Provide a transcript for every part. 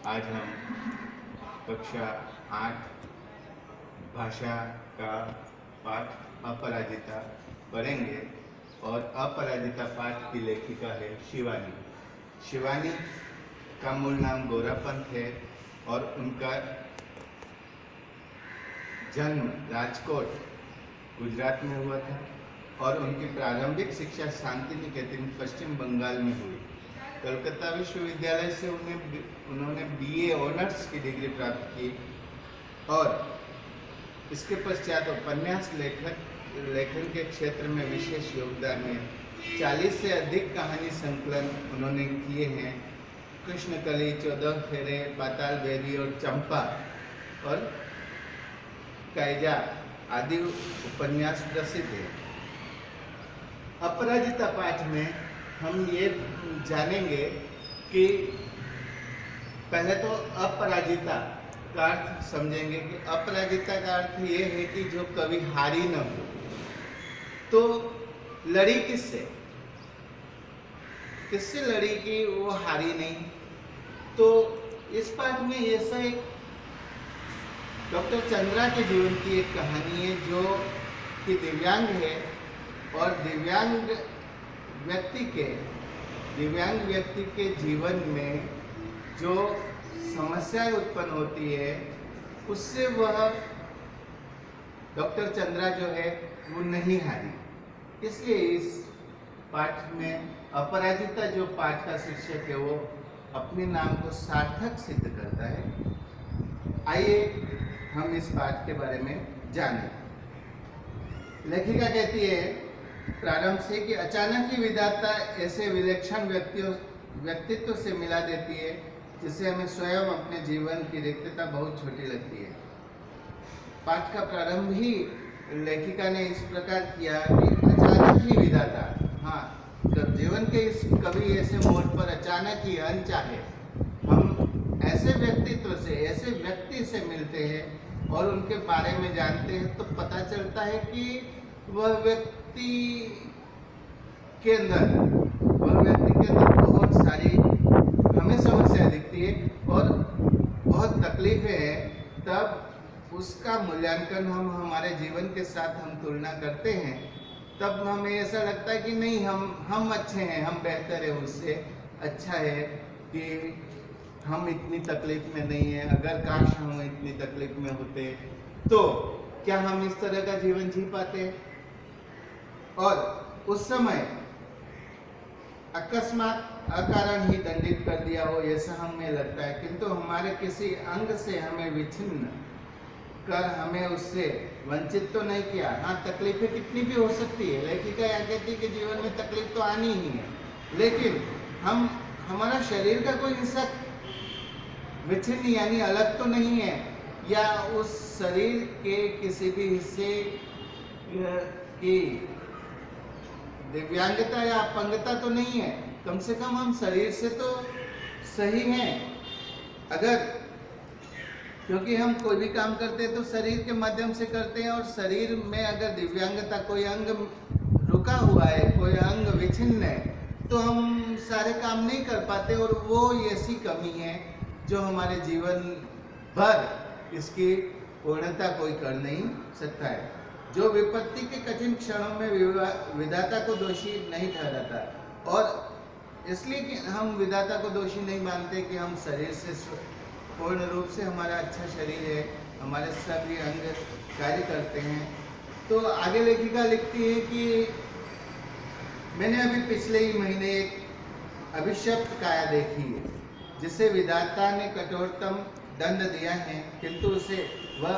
आज हम कक्षा 8 भाषा का पाठ अपराजिता पढ़ेंगे और अपराजिता पाठ की लेखिका है शिवानी। शिवानी का मूल नाम गौरापंत है और उनका जन्म राजकोट गुजरात में हुआ था और उनकी प्रारंभिक शिक्षा शांति निकेतन पश्चिम बंगाल में हुई। कलकत्ता विश्वविद्यालय से उन्होंने बीए ऑनर्स की डिग्री प्राप्त की और इसके पश्चात उपन्यास लेखन के क्षेत्र में विशेष योगदान है। 40 से अधिक कहानी संकलन उन्होंने किए हैं। कृष्णकली, 14 फेरे, पाताल बेरी और चंपा और कायजा आदि उपन्यास प्रसिद्ध है। अपराजिता पाठ में हम ये जानेंगे कि पहले तो अपराजिता का अर्थ समझेंगे कि अपराजिता का अर्थ ये है कि जो कभी हारी न हो। तो लड़ी किससे लड़ी कि वो हारी नहीं। तो इस पाठ में ऐसा एक डॉक्टर चंद्रा के जीवन की एक कहानी है जो कि दिव्यांग है और दिव्यांग व्यक्ति के जीवन में जो समस्याएं उत्पन्न होती है उससे वह डॉक्टर चंद्रा जो है वो नहीं हारी। इसलिए इस पाठ में अपराजिता जो पाठ का शीर्षक है वो अपने नाम को सार्थक सिद्ध करता है। आइए हम इस पाठ के बारे में जानें। लेखिका कहती है प्रारंभ से कि अचानक ही विधाता ऐसे विलक्षण व्यक्तित्व से मिला देती है जिससे हमें स्वयं अपने जीवन की रिक्तता बहुत छोटी लगती है। पाठ का प्रारंभ ही लेखिका ने इस प्रकार किया कि अचानक ही विधाता, जीवन के इस कभी ऐसे मोड़ पर अचानक ही अनचाहे हम ऐसे व्यक्तित्व से, ऐसे व्यक्ति से मिलते हैं और उनके बारे में जानते हैं तो पता चलता है कि वह व्यक्ति के अंदर बहुत सारी हमें समस्या दिखती है और बहुत तकलीफें हैं। तब उसका मूल्यांकन हम हमारे जीवन के साथ हम तुलना करते हैं, तब हमें ऐसा लगता है कि नहीं, हम अच्छे हैं, हम बेहतर है, उससे अच्छा है कि हम इतनी तकलीफ में नहीं है। अगर काश हम इतनी तकलीफ में होते तो क्या हम इस तरह का जीवन जी पाते। और उस समय अकस्मात अकारण ही दंडित कर दिया हो ऐसा हमें लगता है, किंतु हमारे किसी अंग से हमें विच्छिन्न कर हमें उससे वंचित तो नहीं किया। तकलीफें कितनी भी हो सकती है, लेखिका यह कहती है कि जीवन में तकलीफ तो आनी ही है, लेकिन हमारा शरीर का कोई हिस्सा विच्छिन्न यानी अलग तो नहीं है, या उस शरीर के किसी भी हिस्से की दिव्यांगता या अपंगता तो नहीं है। कम से कम हम शरीर से तो सही हैं। क्योंकि हम कोई भी काम करते हैं तो शरीर के माध्यम से करते हैं और शरीर में अगर दिव्यांगता, कोई अंग रुका हुआ है, कोई अंग विच्छिन्न है, तो हम सारे काम नहीं कर पाते और वो ऐसी कमी है जो हमारे जीवन भर इसकी पूर्णता कोई कर नहीं सकता है। जो विपत्ति के कठिन क्षणों में विधाता को दोषी नहीं ठहराता, और इसलिए कि हम विधाता को दोषी नहीं मानते कि हम शरीर से पूर्ण रूप से हमारा अच्छा शरीर है, हमारे सभी अंग कार्य करते हैं। तो आगे लेखिका लिखती है कि मैंने अभी पिछले ही महीने एक अभिशप्त काया देखी है जिसे विधाता ने कठोरतम दंड दिया है, किंतु उसे वह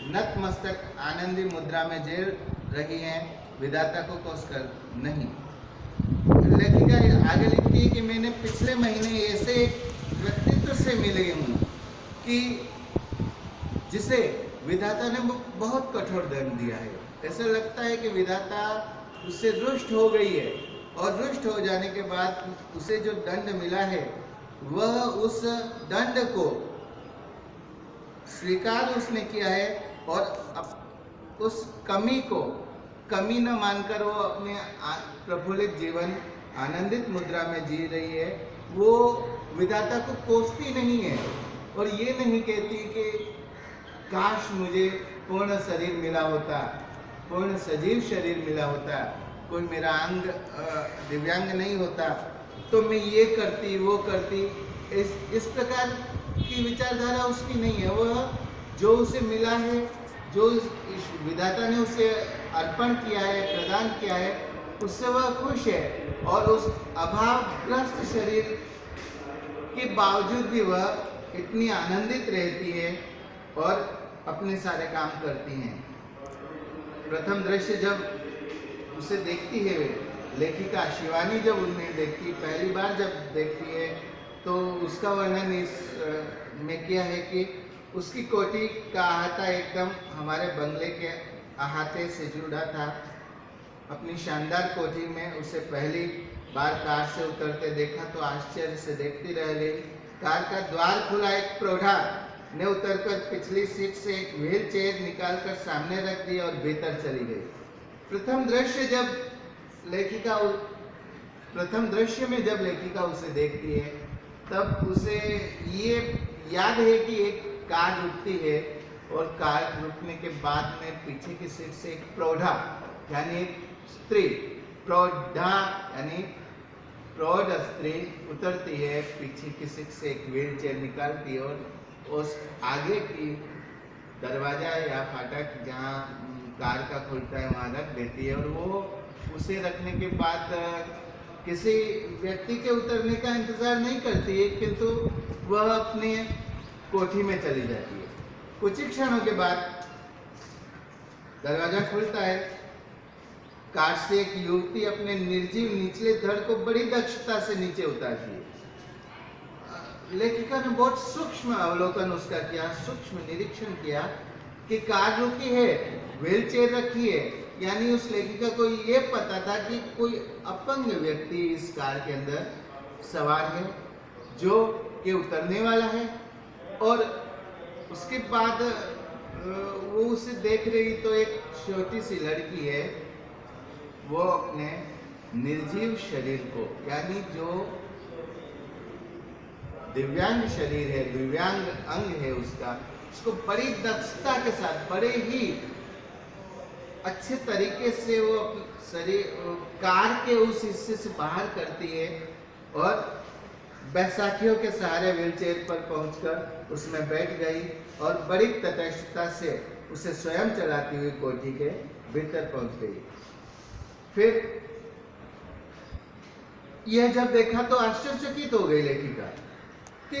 नतमस्तक आनंदी मुद्रा में जेल रही है, विधाता को कोसकर नहीं। लेखिका आगे लिखती है कि मैंने पिछले महीने ऐसे एक व्यक्तित्व से मिली हूँ कि जिसे विधाता ने बहुत कठोर दंड दिया है। ऐसा लगता है कि विधाता उससे रुष्ट हो गई है और रुष्ट हो जाने के बाद उसे जो दंड मिला है वह उस दंड को स्वीकार उसने किया है और उस कमी को कमी न मानकर वो अपने प्रफुल्लित जीवन आनंदित मुद्रा में जी रही है। वो विधाता को कोसती नहीं है, और ये नहीं कहती कि काश मुझे पूर्ण शरीर मिला होता, पूर्ण सजीव शरीर मिला होता, कोई मेरा अंग दिव्यांग नहीं होता तो मैं ये करती वो करती। इस प्रकार की विचारधारा उसकी नहीं है। वह जो उसे मिला है, जो इस विधाता ने उसे अर्पण किया है, प्रदान किया है, उससे वह खुश है। और उस अभावग्रस्त शरीर के बावजूद भी वह इतनी आनंदित रहती है और अपने सारे काम करती हैं। प्रथम दृश्य जब उसे देखती है लेखिका शिवानी, जब उन्हें देखती, पहली बार जब देखती है, तो उसका वर्णन इस में किया है कि उसकी कोठी का अहाता एकदम हमारे बंगले के अहाते से जुड़ा था। अपनी शानदार कोठी में उसे पहली बार कार से उतरते देखा तो आश्चर्य से देखती रह गई। कार का द्वार खुला, एक प्रौढ़ा ने उतरकर पिछली सीट से एक व्हील चेयर निकालकर सामने रख दी और भीतर चली गई। प्रथम दृश्य में जब लेखिका उसे देखती है तब उसे ये याद है कि एक कार रुकती है और कार रुकने के बाद में पीछे की सीट से एक प्रौढ़ा यानी एक स्त्री, प्रौढ़ा यानी प्रौढ़ स्त्री उतरती है, पीछे की सीट से एक व्हील चेयर निकालती है और उस आगे की दरवाजा या फाटक जहाँ कार का खुलता है वहाँ रख देती है। और वो उसे रखने के बाद किसी व्यक्ति के उतरने का इंतजार नहीं करती है, किंतु वह अपने कोठी में चली जाती है। कुछ ही क्षणों के बाद दरवाजा खुलता है, कार से एक युवती अपने निर्जीव निचले धड़ को बड़ी दक्षता से नीचे उतारती है। लेखिका ने बहुत सूक्ष्म अवलोकन उसका किया, सूक्ष्म निरीक्षण किया कि कार रुकी है, व्हील चेयर रखी है, यानी उस लेखिका को ये पता था कि कोई अपंग व्यक्ति इस कार के अंदर सवार है जो कि उतरने वाला है। और उसके बाद वो उसे देख रही तो एक छोटी सी लड़की है, वो अपने निर्जीव शरीर को यानी जो दिव्यांग शरीर है, दिव्यांग अंग है उसको बड़ी दक्षता के साथ, बड़े ही अच्छे तरीके से वो शरीर कार के उस हिस्से से बाहर करती है और बैसाखियों के सहारे व्हीलचेयर पर पहुंचकर उसमें बैठ गई और बड़ी तटस्थता से उसे स्वयं चलाती हुई कोठी के भीतर पहुंच गई। फिर यह जब देखा तो आश्चर्यचकित हो गई लेखिका कि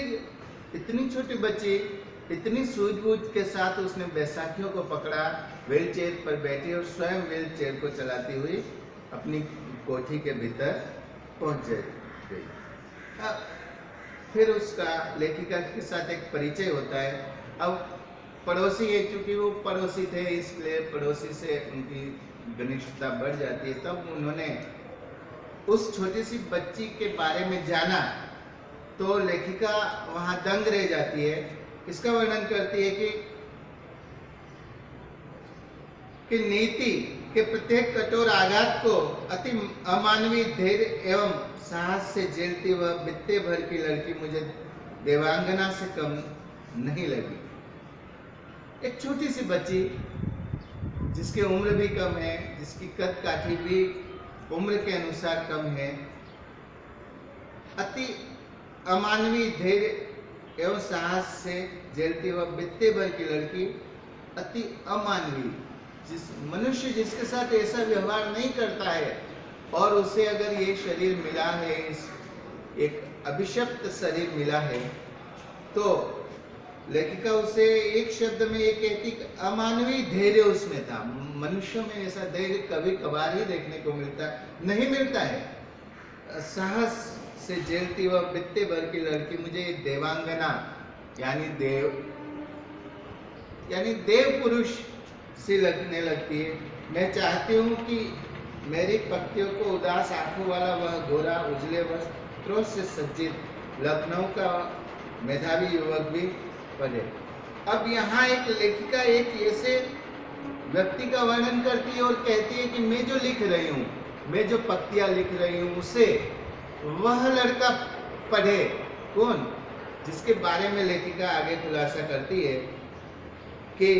इतनी छोटी बच्ची इतनी सूझबूझ के साथ उसने बैसाखियों को पकड़ा, व्हील चेयर पर बैठी और स्वयं व्हील चेयर को चलाती हुई अपनी कोठी के भीतर पहुंच गई। फिर उसका लेखिका के साथ एक परिचय होता है। अब पड़ोसी है, चूंकि वो पड़ोसी थे इसलिए पड़ोसी से उनकी घनिष्ठता बढ़ जाती है। तब उन्होंने उस छोटी सी बच्ची के बारे में जाना तो लेखिका वहां दंग रह जाती है। इसका वर्णन करती है कि नीति के प्रत्येक कठोर आघात को अति अमानवीय धैर्य एवं साहस से झेलती वह बित्ते भर की लड़की मुझे देवांगना से कम नहीं लगी। एक छोटी सी बच्ची जिसकी उम्र भी कम है, जिसकी कद काठी भी उम्र के अनुसार कम है, अति अमानवीय धैर्य एवं साहस से झेलती हुआ बित्ते भर की लड़की, अति अमानवीय, जिस मनुष्य जिसके साथ ऐसा व्यवहार नहीं करता है और उसे अगर ये शरीर मिला है, इस एक अभिशप्त शरीर मिला है, तो लेखिका उसे एक शब्द में ये कहती कि अमानवीय धैर्य उसमें था। मनुष्य में ऐसा धैर्य कभी कभार ही देखने को नहीं मिलता है। साहस से झेलती हुआ बित्ते भर की लड़की मुझे देवांगना यानी देव पुरुष सी लगने लगती है। मैं चाहती हूँ कि मेरी पत्तियों को उदास आंखों वाला वह गोरा उजले वस्त्रों से सज्जित लखनऊ का मेधावी युवक भी पढ़े। अब यहाँ एक लेखिका एक ऐसे व्यक्ति का वर्णन करती है और कहती है कि मैं जो लिख रही हूँ, मैं जो पत्तियां लिख रही हूँ, उसे वह लड़का पढ़े। कौन? जिसके बारे में लेखिका आगे खुलासा करती है कि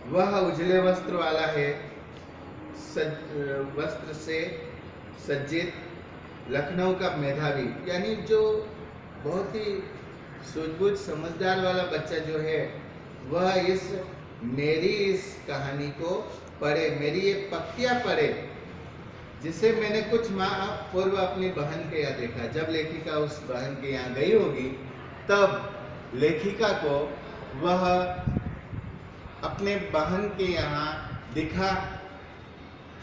वह उजले वस्त्र वाला है, वस्त्र से सज्जित लखनऊ का मेधावी, यानी जो बहुत ही सूझबूझ समझदार वाला बच्चा जो है वह मेरी इस कहानी को पढ़े, मेरी ये पंक्तियाँ पढ़े, जिसे मैंने कुछ माह पूर्व अपनी बहन के यहाँ देखा। जब लेखिका उस बहन के यहाँ गई होगी तब लेखिका को वह अपने बहन के यहाँ दिखा,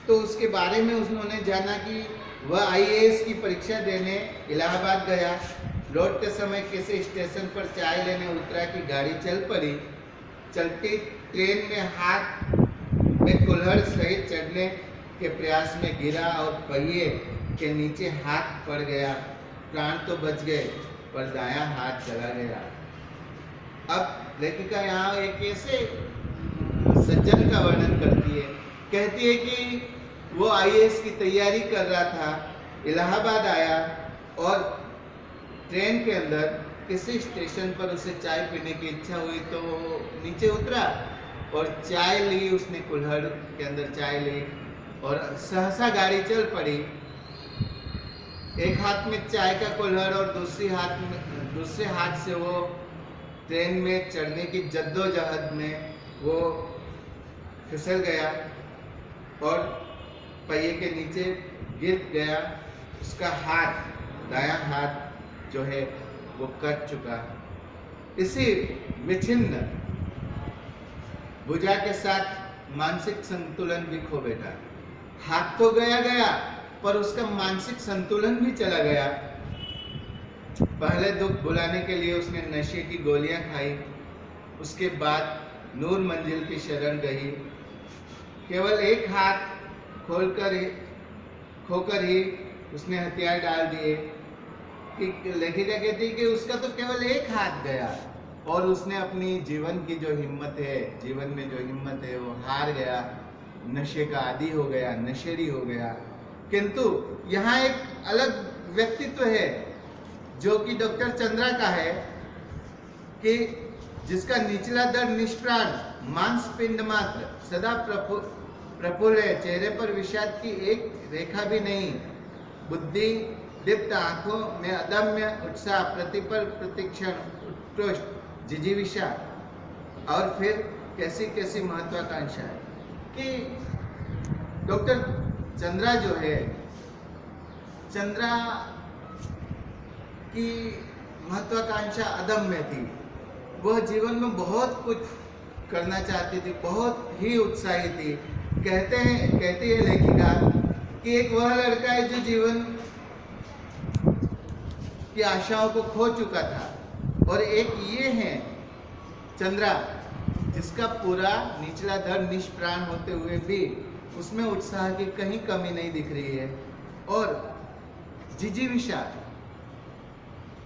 तो उसके बारे में उन्होंने जाना कि वह आईएएस की परीक्षा देने इलाहाबाद गया। लौटते समय किसी स्टेशन पर चाय लेने उतरा कि गाड़ी चल पड़ी। चलती ट्रेन में हाथ में कुल्हड़ सहित चढ़ने के प्रयास में गिरा और पहिए के नीचे हाथ पड़ गया। प्राण तो बच गए पर दायां हाथ चला गया। अब लेखिका यहाँ एक ऐसे सज्जन का वर्णन करती है, कहती है कि वो आईएएस की तैयारी कर रहा था, इलाहाबाद आया और ट्रेन के अंदर किसी स्टेशन पर उसे चाय पीने की इच्छा हुई तो नीचे उतरा और चाय ली, उसने कुल्हड़ के अंदर चाय ली और सहसा गाड़ी चल पड़ी। एक हाथ में चाय का कुल्हड़ और दूसरे हाथ से वो ट्रेन में चढ़ने की जद्दोजहद में वो फिसल गया और पहिए के नीचे गिर गया। उसका हाथ, दायां हाथ जो है वो कट चुका। इसी विच्छिन्न भुजा के साथ मानसिक संतुलन भी खो बैठा। हाथ तो गया पर उसका मानसिक संतुलन भी चला गया। पहले दुख भुलाने के लिए उसने नशे की गोलियां खाई, उसके बाद नूर मंजिल की शरण गई। केवल एक हाथ खोकर ही उसने हथियार डाल दिए। कि लेखिका कहती है कि उसका तो केवल एक हाथ गया और उसने अपनी जीवन की जो हिम्मत है, जीवन में जो हिम्मत है वो हार गया, नशे का आदी हो गया, नशेड़ी हो गया। किंतु यहाँ एक अलग व्यक्तित्व है जो कि डॉक्टर चंद्रा का है, कि जिसका निचला दर निष्प्राण, मांसपिंड मात्र, सदा प्रफुल्ल है, चेहरे पर विषाद की एक रेखा भी नहीं, बुद्धि दीप्त आंखों में अदम्य उत्साह, प्रतिपल प्रतिक्षण उत्कृष्ट जिजीविषा, और फिर कैसी कैसी महत्वाकांक्षा है। कि डॉक्टर चंद्रा जो है, चंद्रा की महत्वाकांक्षा अदम्य थी। वह जीवन में बहुत कुछ करना चाहती थी, बहुत ही उत्साही थी। कहती है लेखिका कि एक वह लड़का है जो जीवन की आशाओं को खो चुका था, और एक ये है चंद्रा जिसका पूरा निचला दर निष्प्राण होते हुए भी उसमें उत्साह की कहीं कमी नहीं दिख रही है। और जिजीविषा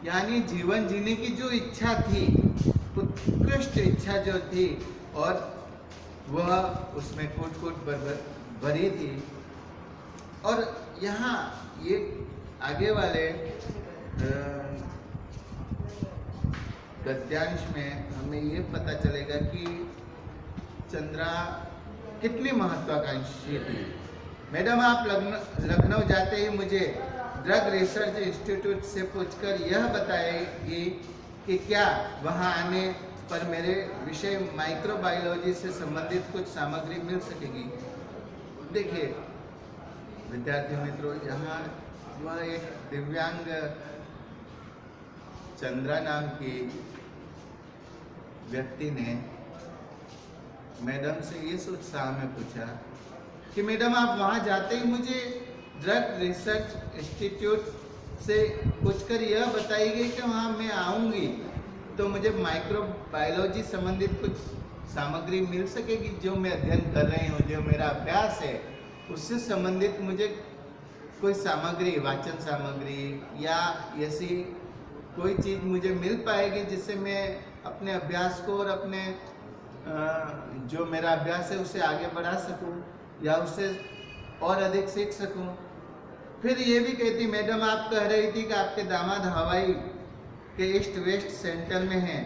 यानी जीवन जीने की जो इच्छा थी, उत्कृष्ट इच्छा जो थी, और वह उसमें कूट भरी थी। और यहाँ ये आगे वाले गद्यांश में हमें ये पता चलेगा कि चंद्रा कितनी महत्वाकांक्षी थी। मैडम, आप लखनऊ जाते ही मुझे ड्रग रिसर्च इंस्टीट्यूट से पूछकर यह बताएगी कि क्या वहां आने पर मेरे विषय माइक्रोबायोलॉजी से संबंधित कुछ सामग्री मिल सकेगी। देखिए विद्यार्थी मित्रों, यहाँ वह एक दिव्यांग चंद्रा नाम की व्यक्ति ने मैडम से इस उत्साह में पूछा कि मैडम, आप वहाँ जाते ही मुझे ड्रग रिसर्च इंस्टीट्यूट से पूछकर यह बताइए कि वहाँ मैं आऊँगी तो मुझे माइक्रोबायोलॉजी संबंधित कुछ सामग्री मिल सकेगी। जो मैं अध्ययन कर रही हूँ, जो मेरा अभ्यास है, उससे संबंधित मुझे कोई सामग्री, वाचन सामग्री या ऐसी कोई चीज़ मुझे मिल पाएगी जिससे मैं अपने अभ्यास को और अपने जो मेरा अभ्यास है उसे आगे बढ़ा सकूं या उससे और अधिक सीख सकूं। फिर ये भी कहती, मैडम आप कह रही थी कि आपके दामाद हवाई के ईस्ट वेस्ट सेंटर में हैं,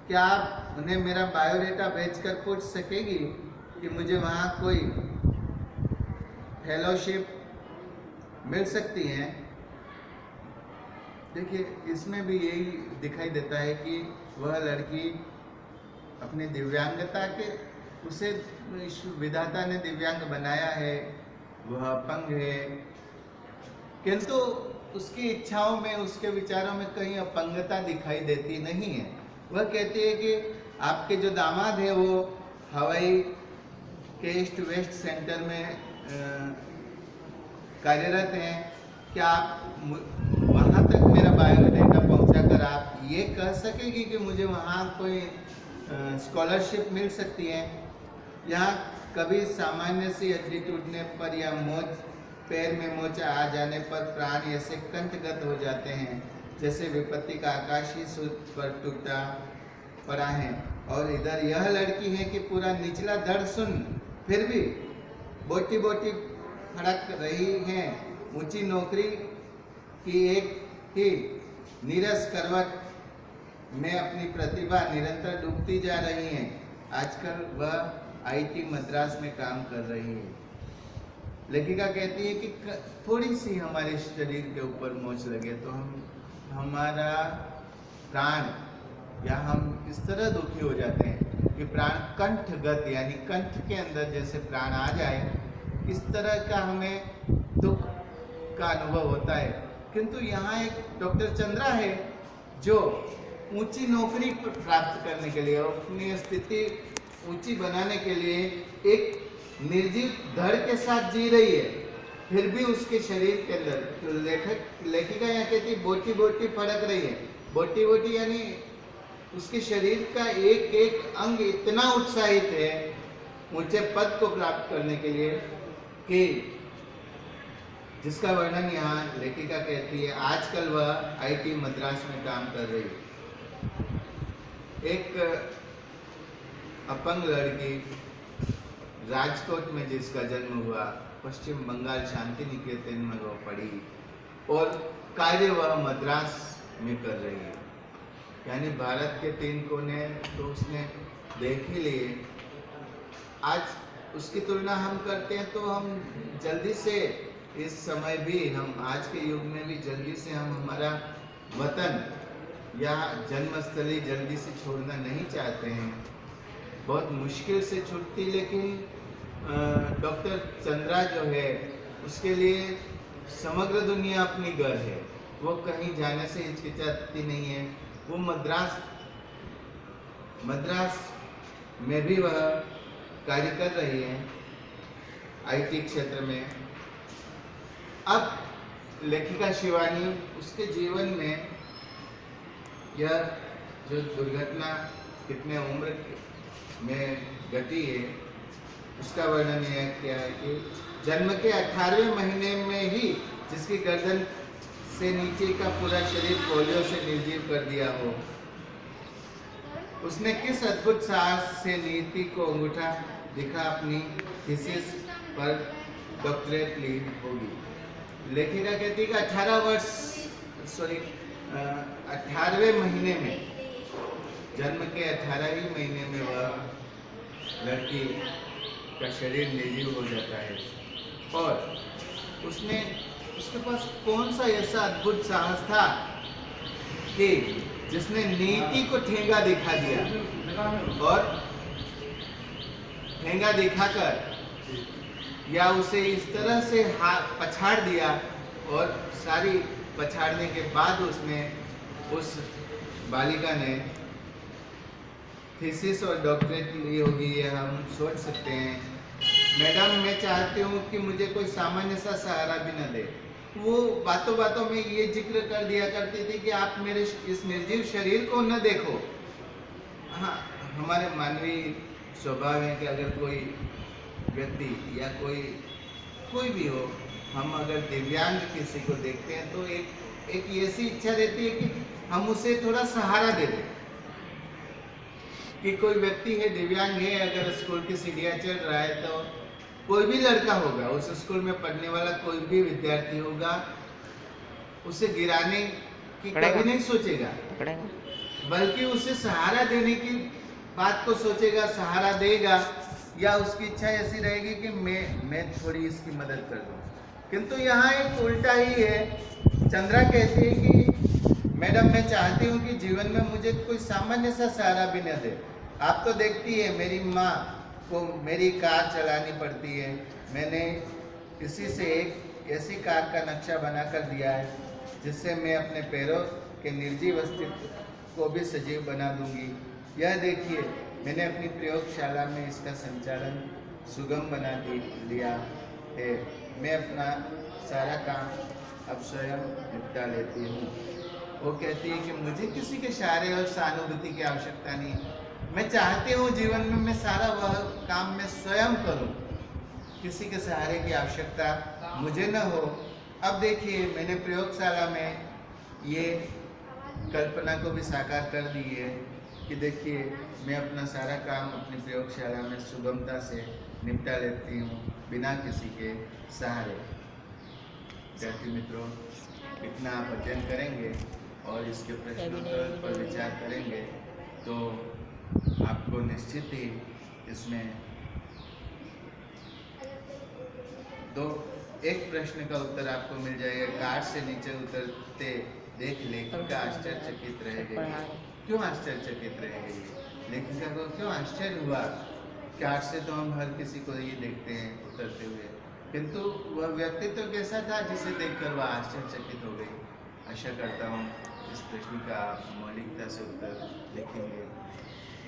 क्या आप उन्हें मेरा बायोडाटा भेजकर पूछ सकेगी कि मुझे वहाँ कोई फेलोशिप मिल सकती है? देखिए, इसमें भी यही दिखाई देता है कि वह लड़की अपनी दिव्यांगता के, उसे विधाता ने दिव्यांग बनाया है, वह अपंग है, किंतु उसकी इच्छाओं में, उसके विचारों में कहीं अपंगता दिखाई देती नहीं है। वह कहती है कि आपके जो दामाद है वो हवाई के ईस्ट वेस्ट सेंटर में कार्यरत हैं, क्या आप वहाँ तक मेरा बायोडाटा पहुँचाकर आप ये कह सकेगी कि मुझे वहाँ कोई स्कॉलरशिप मिल सकती है? यहाँ कभी सामान्य सी हड्डी टूटने पर या मोच, पैर में मोचा आ जाने पर प्राण ऐसे कंठगत हो जाते हैं जैसे विपत्ति का आकाशीय सूत्र पर टूटा पड़ा है। और इधर यह लड़की है कि पूरा निचला धड़ सुन, फिर भी बोटी बोटी फड़क रही है। ऊंची नौकरी की एक ही नीरस करवट में अपनी प्रतिभा निरंतर डूबती जा रही है। आजकल वह आईटी मद्रास में काम कर रही है। लेखिका कहती है कि थोड़ी सी हमारे शरीर के ऊपर मोच लगे तो हमारा प्राण, या हम इस तरह दुखी हो जाते हैं कि प्राण कंठगत, यानी कंठ के अंदर जैसे प्राण आ जाए, इस तरह का हमें दुख का अनुभव होता है। किंतु यहाँ एक डॉक्टर चंद्रा है जो ऊंची नौकरी प्राप्त करने के लिए, अपनी स्थिति ऊंची बनाने के लिए एक निर्जीव धड़ के साथ जी रही है, फिर भी उसके शरीर के अंदर, तो लेखिका यहाँ कहती बोटी बोटी फड़क रही है। बोटी बोटी यानी उसके शरीर का एक एक अंग इतना उत्साहित है ऊंचे पद को प्राप्त करने के लिए कि जिसका वर्णन यहाँ लेखिका कहती है। आजकल वह आईटी मद्रास में काम कर रही है। एक अपंग लड़की राजकोट में जिसका जन्म हुआ, पश्चिम बंगाल शांति निकेतन में वह पढ़ी और कार्य वह मद्रास में कर रही है। यानी भारत के 3 कोने तो उसने देख ही लिए। आज उसकी तुलना हम करते हैं तो हम जल्दी से, इस समय भी हम आज के युग में भी जल्दी से हम हमारा वतन या जन्मस्थली जल्दी से छोड़ना नहीं चाहते हैं। बहुत मुश्किल से छूटती, लेकिन डॉक्टर चंद्रा जो है उसके लिए समग्र दुनिया अपनी घर है। वो कहीं जाने से हिचकिचाती नहीं है। वो मद्रास में भी वह कार्य कर रही है आईटी क्षेत्र में। अब लेखिका शिवानी, उसके जीवन में यह जो दुर्घटना कितने उम्र में घटी है उसका वर्णन यह किया है कि जन्म के 18वें महीने में ही जिसकी गर्दन से नीचे का पूरा शरीर पोलियो से निर्जीव कर दिया हो, उसने किस अद्भुत साहस से नीति को अंगूठा दिखा अपनी थीसिस पर डॉक्टरेट ली होगी। लेखिका कहती है कि 18वें महीने में, जन्म के 18वें महीने में वह लड़की का शरीर निर्जीव हो जाता है। और उसके पास कौन सा ऐसा अद्भुत साहस था कि जिसने नीति को ठेंगा दिखा दिया, और ठेंगा दिखाकर या उसे इस तरह से पछाड़ दिया, और सारी पछाड़ने के बाद उसने, उस बालिका ने थीसिस और डॉक्टरेट ली होगी, ये हम सोच सकते हैं। मैडम, मैं चाहती हूँ कि मुझे कोई सामान्य सा सहारा भी न दे। वो बातों बातों में ये जिक्र कर दिया करती थी कि आप मेरे इस निर्जीव शरीर को न देखो। हाँ, हमारे मानवीय स्वभाव है कि अगर कोई व्यक्ति या कोई भी हो, हम अगर दिव्यांग किसी को देखते हैं तो एक ऐसी इच्छा रहती है कि हम उसे थोड़ा सहारा दे दें। कि कोई व्यक्ति है, दिव्यांग है, अगर स्कूल की सीढ़ियाँ चढ़ रहा है तो कोई भी लड़का होगा, उस स्कूल में पढ़ने वाला कोई भी विद्यार्थी होगा, उसे गिराने की कभी नहीं सोचेगा। बल्कि उसे सहारा देने की बात को सोचेगा, सहारा देगा, या उसकी इच्छा ऐसी रहेगी कि मैं थोड़ी इसकी मदद कर दूं। किंतु यहाँ एक उल्टा ही है। चंद्रा कहती है कि मैडम मैं चाहती हूँ कि जीवन में मुझे कोई सामान्य सा सहारा भी न दे। आप तो देखती है मेरी माँ को मेरी कार चलानी पड़ती है, मैंने इसी से एक ऐसी कार का नक्शा बनाकर दिया है जिससे मैं अपने पैरों के निर्जीव अस्तित्व को भी सजीव बना दूंगी। यह देखिए मैंने अपनी प्रयोगशाला में इसका संचालन सुगम बना लिया है। मैं अपना सारा काम अब स्वयं निपटा लेती हूँ। वो कहती है कि मुझे किसी के सहारे और सहानुभूति की आवश्यकता नहीं, मैं चाहती हूँ जीवन में मैं सारा वह काम मैं स्वयं करूँ, किसी के सहारे की आवश्यकता मुझे न हो। अब देखिए मैंने प्रयोगशाला में ये कल्पना को भी साकार कर दी है कि देखिए मैं अपना सारा काम अपनी प्रयोगशाला में सुगमता से निपटा लेती हूँ बिना किसी के सहारे। विद्यार्थी मित्रों, इतना आप अध्ययन करेंगे और इसके प्रश्नोत्तर पर विचार करेंगे तो आपको निश्चित ही इसमें एक प्रश्न का उत्तर आपको मिल जाएगा। कार से नीचे उतरते देख लेखिका आश्चर्यचकित रह गई। क्यों आश्चर्यचकित रह गई? लेखिका को क्यों आश्चर्य हुआ? कार से तो हम हर किसी को ये देखते हैं उतरते हुए, किंतु वह व्यक्तित्व कैसा था जिसे देखकर वह आश्चर्यचकित हो गई। आशा करता हूँ इस प्रश्न का आप मौलिकता से उत्तर लिखेंगे।